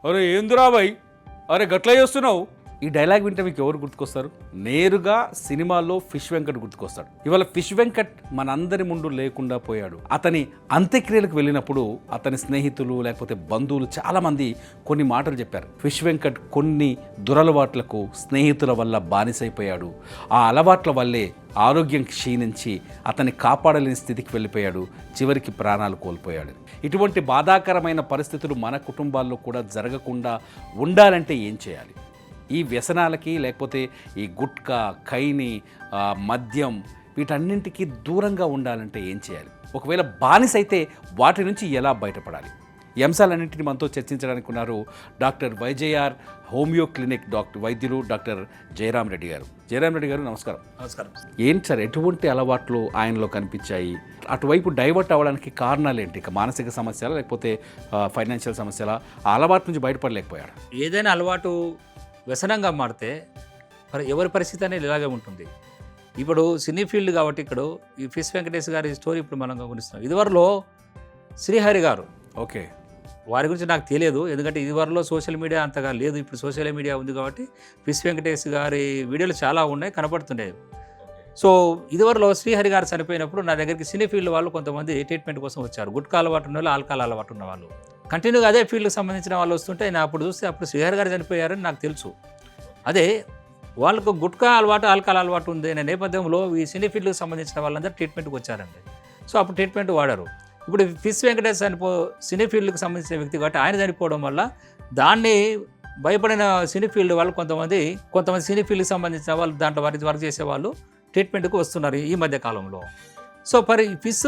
అరే ఏందిరా బాయ్, అరే గట్లా చేస్తున్నావు. ఈ డైలాగ్ వింటే మీకు ఎవరు గుర్తుకొస్తారు? నేరుగా సినిమాల్లో ఫిష్ వెంకట్ గుర్తుకొస్తాడు. ఇవాళ ఫిష్ వెంకట్ మనందరి ముందు లేకుండా పోయాడు. అతని అంత్యక్రియలకు వెళ్ళినప్పుడు అతని స్నేహితులు లేకపోతే బంధువులు చాలామంది కొన్ని మాటలు చెప్పారు. ఫిష్ వెంకట్ కొన్ని దురలవాట్లకు స్నేహితుల వల్ల బానిసైపోయాడు. ఆ అలవాట్ల వల్లే ఆరోగ్యం క్షీణించి అతన్ని కాపాడలేని స్థితికి వెళ్ళిపోయాడు. చివరికి ప్రాణాలు కోల్పోయాడు. ఇటువంటి బాధాకరమైన పరిస్థితులు మన కుటుంబాల్లో కూడా జరగకుండా ఉండాలంటే ఏం చేయాలి? ఈ వ్యసనాలకి లేకపోతే ఈ గుట్కా, ఖైని, మద్యం వీటన్నింటికి దూరంగా ఉండాలంటే ఏం చేయాలి? ఒకవేళ బానిస అయితే వాటి నుంచి ఎలా బయటపడాలి? ఈ అంశాలన్నింటినీ మనతో చర్చించడానికి ఉన్నారు డాక్టర్ వైజేఆర్ హోమియో క్లినిక్ వైద్యులు డాక్టర్ జయరామ్ రెడ్డి గారు. జయరామ్ రెడ్డి గారు నమస్కారం. నమస్కారం. ఏంటి సార్, ఎటువంటి అలవాట్లు ఆయనలో కనిపించాయి? అటువైపు డైవర్ట్ అవ్వడానికి కారణాలు ఏంటి? ఇక మానసిక సమస్యలా లేకపోతే ఫైనాన్షియల్ సమస్యలా? ఆ అలవాటు నుంచి బయటపడలేకపోయాడు? ఏదైనా అలవాటు వ్యసనంగా మారితే ఎవరి పరిస్థితి అనేది ఇలాగే ఉంటుంది. ఇప్పుడు సినీ ఫీల్డ్ కాబట్టి ఇక్కడ ఈ ఫిష్ వెంకటేష్ గారి స్టోరీ ఇప్పుడు మనం గమనిస్తున్నాం. ఇదివరలో శ్రీహరి గారు, ఓకే, వారి గురించి నాకు తెలియదు, ఎందుకంటే ఇదివరలో సోషల్ మీడియా అంతగా లేదు. ఇప్పుడు సోషల్ మీడియా ఉంది కాబట్టి ఫిష్ వెంకటేష్ గారి వీడియోలు చాలా ఉన్నాయి, కనపడుతున్నాయి. సో ఇదివరలో శ్రీహరి గారు చనిపోయినప్పుడు నా దగ్గరికి సినీ ఫీల్డ్ వాళ్ళు కొంతమంది ట్రీట్మెంట్ కోసం వచ్చారు. గుట్కా అలవాటు ఉన్న వాళ్ళు, ఆల్కహాల్ అలవాటు ఉన్న వాళ్ళు, కంటిన్యూగా అదే ఫీల్డ్కి సంబంధించిన వాళ్ళు వస్తుంటే నేను అప్పుడు చూస్తే అప్పుడు శ్రీహరి గారు చనిపోయారని నాకు తెలుసు. అదే వాళ్ళకు గుట్కా అలవాటు, ఆల్కహాల్ అలవాటు ఉంది అనే నేపథ్యంలో ఈ సినీ ఫీల్డ్కి సంబంధించిన వాళ్ళందరూ ట్రీట్మెంట్కి వచ్చారండి. సో అప్పుడు ట్రీట్మెంట్ వాడారు. ఇప్పుడు ఫిష్ వెంకటేష్ సినీ ఫీల్డ్కి సంబంధించిన వ్యక్తి కాబట్టి ఆయన చనిపోవడం వల్ల దాన్ని భయపడిన సినీ ఫీల్డ్ వాళ్ళు కొంతమంది సినీ ఫీల్డ్కి సంబంధించిన వాళ్ళు దాంట్లో వర్క్ చేసే వాళ్ళు ట్రీట్మెంట్కి వస్తున్నారు ఈ మధ్య కాలంలో. సో ఫిష్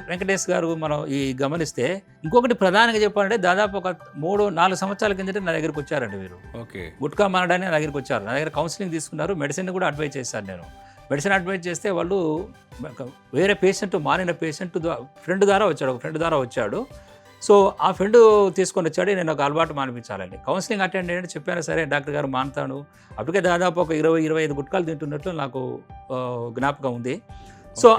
వెంకటేష్ గారు మనం గమనిస్తే ఇంకొకటి ప్రధానంగా చెప్పాలంటే దాదాపు ఒక 3-4 సంవత్సరాల కిందట నా దగ్గరికి వచ్చారండి వీరు. ఓకే, గుట్కా మానడానికి నా దగ్గరికి వచ్చారు. నా దగ్గర కౌన్సిలింగ్ తీసుకున్నారు, మెడిసిన్ కూడా అడ్వైజ్ చేశాను నేను. మెడిసిన్ అడ్వైజ్ చేస్తే వాళ్ళు వేరే పేషెంట్, మానిన పేషెంట్ ఫ్రెండ్ ద్వారా వచ్చాడు. సో ఆ ఫ్రెండ్ తీసుకొని వచ్చాడు, నేను ఒక అలవాటు మానిపించాలండి, కౌన్సిలింగ్ అటెండ్ అయ్యండి చెప్పాను. సరే డాక్టర్ గారు మానుతాను. అప్పటికే దాదాపు ఒక 20-25 గుట్కాలు తింటున్నట్లు నాకు జ్ఞాపకం ఉంది. సో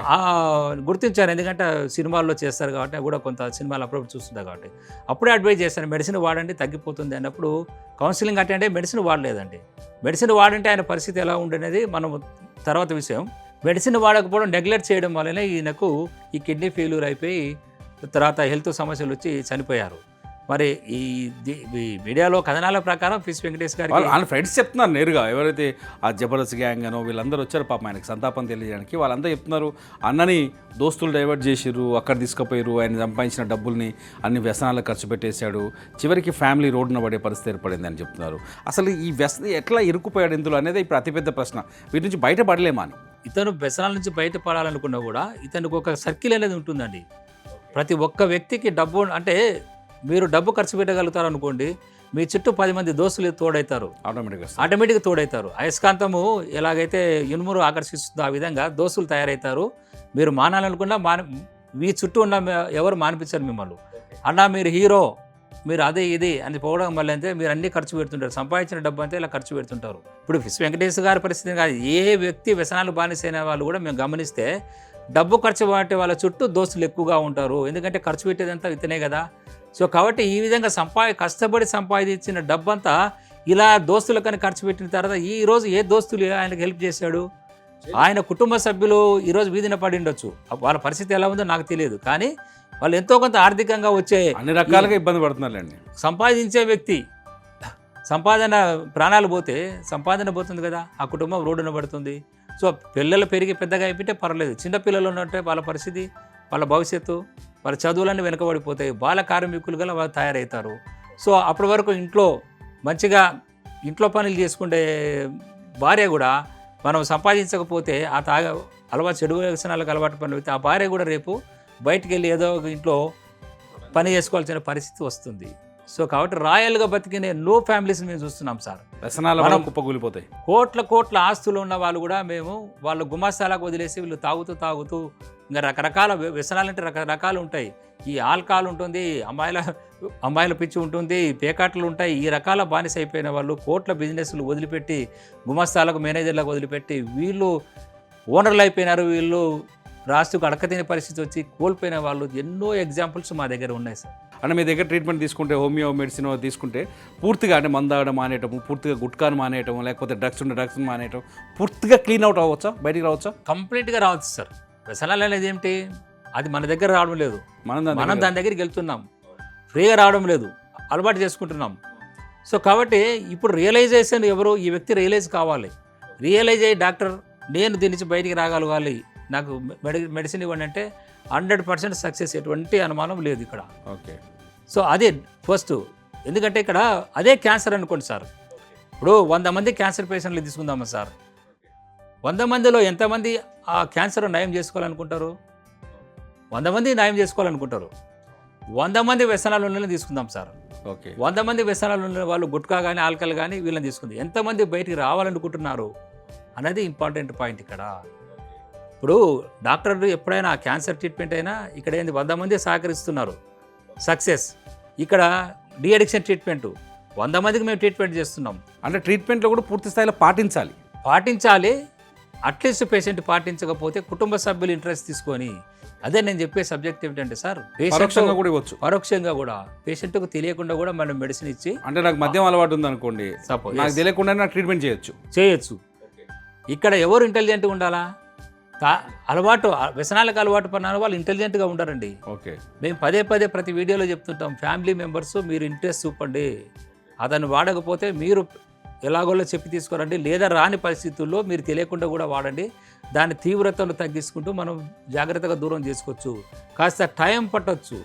గుర్తించాను, ఎందుకంటే సినిమాల్లో చేస్తారు కాబట్టి కూడా కొంత సినిమాలు అప్పుడప్పుడు చూస్తుంటా కాబట్టి అప్పుడే అడ్వైజ్ చేశాను, మెడిసిన్ వాడండి తగ్గిపోతుంది అన్నప్పుడు. కౌన్సిలింగ్ అటెండ్ అయ్యి మెడిసిన్ వాడలేదండి. మెడిసిన్ వాడంటే ఆయన పరిస్థితి ఎలా ఉండేది మనం తర్వాత విషయం. మెడిసిన్ వాడకపోవడం, నెగ్లెక్ట్ చేయడం వల్లనే ఈయనకు ఈ కిడ్నీ ఫెయిల్యూర్ అయిపోయి తర్వాత హెల్త్ సమస్యలు వచ్చి చనిపోయారు. మరి ఈ మీడియాలో కథనాల ప్రకారం ఫిష్ వెంకటేష్ గారికి వాళ్ళ ఫ్రెండ్స్ చెప్తున్నారు నేరుగా, ఎవరైతే ఆ జబర్దస్త్ గ్యాంగ్ అనో వీళ్ళందరూ వచ్చారు పాపం ఆయనకు సంతాపం తెలియజేయడానికి, వాళ్ళందరూ చెప్తున్నారు అన్నని దోస్తులు డైవర్ట్ చేసిర్రు, అక్కడ తీసుకుపోయారు, ఆయన సంపాదించిన డబ్బుల్ని అన్ని వ్యసనాలకు ఖర్చు పెట్టేశాడు, చివరికి ఫ్యామిలీ రోడ్డున పడే పరిస్థితి ఏర్పడింది అని చెప్తున్నారు. అసలు ఈ వ్యసనం ఎట్లా ఇరుక్కుపోయాడు ఇందులో అనేది ఇప్పుడు అతిపెద్ద ప్రశ్న. వీటి నుంచి బయటపడలేమా అని. ఇతను వ్యసనాల నుంచి బయటపడాలనుకున్నా కూడా ఇతనికి ఒక సర్కిల్ అనేది ఉంటుందండి. ప్రతి ఒక్క వ్యక్తికి డబ్బు అంటే మీరు డబ్బు ఖర్చు పెట్టగలుగుతారు అనుకోండి, మీ చుట్టూ 10 మంది దోస్తులు తోడవుతారు, ఆటోమేటిక్గా తోడవుతారు. అయస్కాంతము ఎలాగైతే ఇనుమును ఆకర్షిస్తుందో ఆ విధంగా దోస్తులు తయారవుతారు. మీరు మానాలనుకున్నా మీ చుట్టూ ఉన్న ఎవరు మానిపించారు మిమ్మల్ని. అన్నా మీరు హీరో, మీరు అదే ఇది అని పోవడం వల్ల అయితే మీరు అన్నీ ఖర్చు పెడుతుంటారు, సంపాదించిన డబ్బు అంతా ఇలా ఖర్చు పెడుతుంటారు. ఇప్పుడు ఫిష్ వెంకటేష్ గారి పరిస్థితి కాదు, ఏ వ్యక్తి వ్యసనాలు బానిసైన వాళ్ళు కూడా మేము గమనిస్తే డబ్బు ఖర్చు పెట్టే వాళ్ళ చుట్టూ దోస్తులు ఎక్కువగా ఉంటారు. ఎందుకంటే ఖర్చు పెట్టేదంతా ఇతనే కదా. సో కాబట్టి ఈ విధంగా కష్టపడి సంపాదించిన డబ్బంతా ఇలా దోస్తులకని ఖర్చు పెట్టిన తర్వాత ఈరోజు ఏ దోస్తులు ఆయనకు హెల్ప్ చేశాడు? ఆయన కుటుంబ సభ్యులు ఈరోజు వీధిన పడి ఉండొచ్చు, వాళ్ళ పరిస్థితి ఎలా ఉందో నాకు తెలియదు, కానీ వాళ్ళు ఎంతో కొంత ఆర్థికంగా వచ్చే అన్ని రకాలుగా ఇబ్బంది పడుతున్నారండి. సంపాదించే వ్యక్తి సంపాదన ప్రాణాలు పోతే సంపాదన పోతుంది కదా, ఆ కుటుంబం రోడ్డున పడుతుంది. సో పిల్లలు పెరిగి పెద్దగా అయిపోతే పర్లేదు, చిన్నపిల్లలు ఉన్నట్టే వాళ్ళ పరిస్థితి, వాళ్ళ భవిష్యత్తు, వాళ్ళ చదువులన్నీ వెనుకబడిపోతాయి, బాల కార్మికులుగా వాళ్ళు తయారవుతారు. సో అప్పటి వరకు మంచిగా ఇంట్లో పనులు చేసుకుంటే భార్య కూడా మనం సంపాదించకపోతే ఆ చెడు వ్యసనాలకు అలవాటు పనులు అయితే ఆ భార్య కూడా రేపు బయటికి వెళ్ళి ఏదో ఇంట్లో పని చేసుకోవాల్సిన పరిస్థితి వస్తుంది. సో కాబట్టి రాయల్గా బతికిన నో ఫ్యామిలీస్ మేము చూస్తున్నాం సార్. వ్యసనాల కుప్పకూలిపోతాయి. కోట్ల ఆస్తులు ఉన్న వాళ్ళు కూడా వాళ్ళు గుమాస్తాలకు వదిలేసి వీళ్ళు తాగుతూ ఇంకా రకరకాల వ్యసనాలంటే రకరకాలు ఉంటాయి. ఈ ఆల్కహాల్ ఉంటుంది, అమ్మాయిల పిచ్చి ఉంటుంది, పేకాట్లు ఉంటాయి. ఈ రకాల బానిస అయిపోయిన వాళ్ళు కోట్ల బిజినెస్లు వదిలిపెట్టి గుమాస్తాలకు, మేనేజర్లకు వదిలిపెట్టి వీళ్ళు ఓనర్లు అయిపోయినారు. వీళ్ళు లాస్ట్కు అడకతినే పరిస్థితి వచ్చి కోల్పోయిన వాళ్ళు ఎన్నో ఎగ్జాంపుల్స్ మా దగ్గర ఉన్నాయి సార్. అంటే మీ దగ్గర ట్రీట్మెంట్ తీసుకుంటే హోమియో మెడిసిన్ తీసుకుంటే పూర్తిగా అంటే మందాగడం మానేయటము, పూర్తిగా గుట్కాను మానేయటం, లేకపోతే డ్రగ్స్ మానేయటం, పూర్తిగా క్లీన్ అవుట్ అవ్వచ్చా, బయటికి రావచ్చా? కంప్లీట్గా రావచ్చు సార్. వ్యసనాలు అనేది ఏంటి, అది మన దగ్గర రావడం లేదు, మనం దాని దగ్గరికి వెళ్తున్నాం, ఫ్రీగా రావడం లేదు, అలవాటు చేసుకుంటున్నాం. సో కాబట్టి ఇప్పుడు రియలైజేషన్ ఎవరు, ఈ వ్యక్తి రియలైజ్ కావాలి. రియలైజ్ అయ్యి డాక్టర్ నేను దీని నుంచి బయటికి రాగలగాలి, నాకు మెడిసిన్ ఇవ్వండి అంటే 100% సక్సెస్, ఎటువంటి అనుమానం లేదు ఇక్కడ. ఓకే. సో అదే ఫస్ట్. ఎందుకంటే ఇక్కడ అదే క్యాన్సర్ అనుకోండి సార్. ఇప్పుడు 100 మంది క్యాన్సర్ పేషెంట్లు తీసుకుందామా సార్, 100 మందిలో ఎంతమంది ఆ క్యాన్సర్ నయం చేసుకోవాలనుకుంటారు? 100 మంది నయం చేసుకోవాలనుకుంటారు. 100 మంది వ్యసనాలు ఉన్న తీసుకుందాం సార్. ఓకే. 100 మంది వ్యసనాలు ఉన్న వాళ్ళు గుట్కా కానీ ఆల్కహాల్ కానీ వీళ్ళని తీసుకుంది. ఎంతమంది బయటికి రావాలనుకుంటున్నారు అనేది ఇంపార్టెంట్ పాయింట్ ఇక్కడ. ఇప్పుడు డాక్టర్లు ఎప్పుడైనా క్యాన్సర్ ట్రీట్మెంట్ అయినా ఇక్కడ ఏంది 100 మంది సహకరిస్తున్నారు, సక్సెస్. ఇక్కడ డి అడిక్షన్ ట్రీట్మెంట్ 100 మందికి మేము ట్రీట్మెంట్ చేస్తున్నాం. అంటే ట్రీట్మెంట్లో కూడా పూర్తి స్థాయిలో పాటించాలి. అట్లీస్ట్ పేషెంట్ పాటించకపోతే కుటుంబ సభ్యులు ఇంట్రెస్ట్ తీసుకొని, అదే నేను చెప్పే సబ్జెక్ట్ ఏమిటంటే సార్, పరోక్షంగా కూడా ఇవ్వచ్చు, పరోక్షంగా కూడా పేషెంట్కు తెలియకుండా కూడా మనం మెడిసిన్ ఇచ్చి, అంటే నాకు మద్యం అలవాటు ఉంది అనుకోండి, సపోజ్ నాకు తెలియకుండా నాకు ట్రీట్మెంట్ చేయొచ్చు. ఇక్కడ ఎవరు ఇంటెలిజెంట్గా ఉండాలా? అలవాటు వ్యసనాలకు అలవాటు పడిన వాళ్ళు ఇంటెలిజెంట్గా ఉండారండి. ఓకే. మేము పదే ప్రతి వీడియోలో చెప్తుంటాం, ఫ్యామిలీ మెంబర్స్ మీరు ఇంట్రెస్ట్ చూపండి, అతను వాడకపోతే మీరు ఎలాగోలో చెప్పి తీసుకురండి, లేదా రాని పరిస్థితుల్లో మీరు తెలియకుండా కూడా వాడండి. దాని తీవ్రతను తగ్గించుకుంటూ మనం జాగ్రత్తగా దూరం చేసుకోవచ్చు. కాస్త టైం పట్టవచ్చు,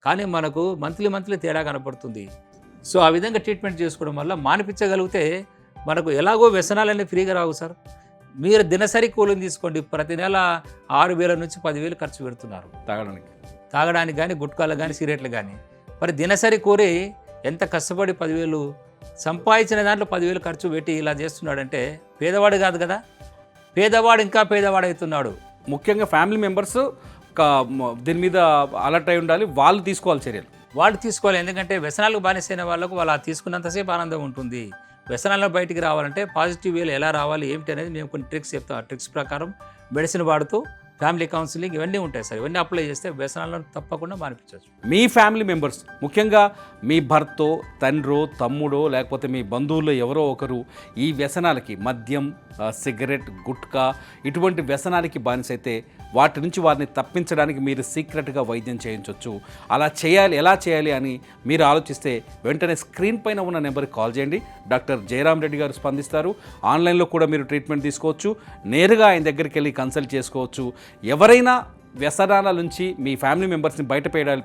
కానీ మనకు మంత్లీ తేడా కనపడుతుంది. సో ఆ విధంగా ట్రీట్మెంట్ చేసుకోవడం వల్ల మానిపించగలిగితే మనకు ఎలాగో వ్యసనాలన్నీ ఫ్రీగా రావు సార్. మీరు దినసరి కూలింగ్ తీసుకోండి, ప్రతి నెల 6,000 నుంచి 10,000 ఖర్చు పెడుతున్నారు తాగడానికి కానీ, గుట్కాలకు కానీ, సిగరెట్లు కానీ. మరి దినసరి కూరి ఎంత కష్టపడి 10,000 సంపాదించిన దాంట్లో 10,000 ఖర్చు పెట్టి ఇలా చేస్తున్నాడంటే పేదవాడు కాదు కదా, పేదవాడు ఇంకా పేదవాడవుతున్నాడు. ముఖ్యంగా ఫ్యామిలీ మెంబర్స్ దీని మీద అలర్ట్ అయి ఉండాలి, వాళ్ళు తీసుకోవాలి. ఎందుకంటే వ్యసనాలకు బానిసైన వాళ్ళకు వాళ్ళు తీసుకున్నంతసేపు ఆనందం ఉంటుంది. వ్యసనాల్లో బయటికి రావాలంటే పాజిటివ్ వేలో ఎలా రావాలి ఏమిటి అనేది మేము కొన్ని ట్రిక్స్ చెప్తాం. ఆ ట్రిక్స్ ప్రకారం మెడిసిన్ వాడుతూ ఫ్యామిలీ కౌన్సిలింగ్ ఇవన్నీ ఉంటాయి సార్. ఇవన్నీ అప్లై చేస్తే వ్యసనాలను తప్పకుండా మానిపించవచ్చు. మీ ఫ్యామిలీ మెంబర్స్, ముఖ్యంగా మీ భర్తో, తండ్రో, తమ్ముడో, లేకపోతే మీ బంధువుల్లో ఎవరో ఒకరు ఈ వ్యసనాలకి, మద్యం, సిగరెట్, గుట్కా ఇటువంటి వ్యసనాలకి బానిసైతే వాటి నుంచి వారిని తప్పించడానికి మీరు సీక్రెట్గా వైద్యం చేయించవచ్చు. ఎలా చేయాలి అని మీరు ఆలోచిస్తే వెంటనే స్క్రీన్ పైన ఉన్న నెంబర్కి కాల్ చేయండి. డాక్టర్ జయరామ్ రెడ్డి గారు స్పందిస్తారు. ఆన్లైన్లో కూడా మీరు ట్రీట్మెంట్ తీసుకోవచ్చు, నేరుగా ఆయన దగ్గరికి వెళ్ళి కన్సల్ట్ చేసుకోవచ్చు. ఎవరైనా వ్యసనాల నుంచి మీ ఫ్యామిలీ మెంబర్స్ని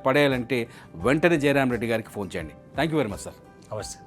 పడేయాలంటే వెంటనే జయరామ్ రెడ్డి గారికి ఫోన్ చేయండి. Thank you very much sir. అవశ్యం.